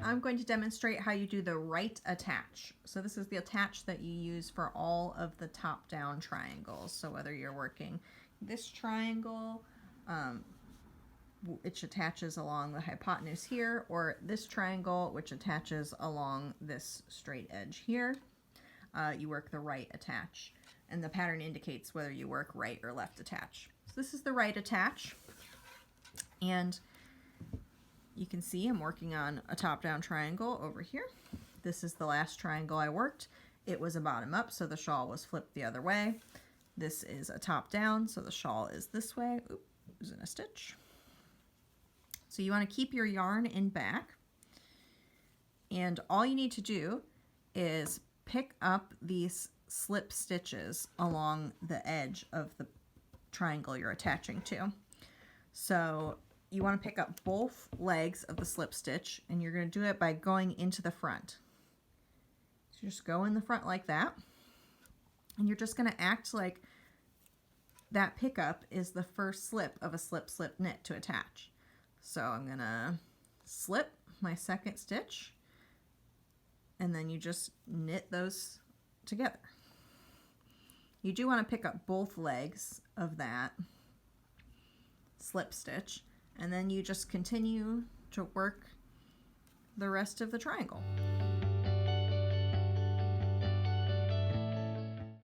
I'm going to demonstrate how you do the right attach. So this is the attach that you use for all of the top-down triangles. So whether you're working this triangle, which attaches along the hypotenuse here, or this triangle, which attaches along this straight edge here, you work the right attach. And the pattern indicates whether you work right or left attach. So this is the right attach. And you can see I'm working on a top-down triangle over here. This is the last triangle I worked. It was a bottom up, so the shawl was flipped the other way. This is a top down, so the shawl is this way. Oops, losing a stitch. So you want to keep your yarn in back, and all you need to do is pick up these slip stitches along the edge of the triangle you're attaching to. So you want to pick up both legs of the slip stitch, and you're going to do it by going into the front. So just go in the front like that, and you're just going to act like that pickup is the first slip of a slip-slip knit to attach. So I'm going to slip my second stitch, and then you just knit those together. You do want to pick up both legs of that slip stitch, and then you just continue to work the rest of the triangle.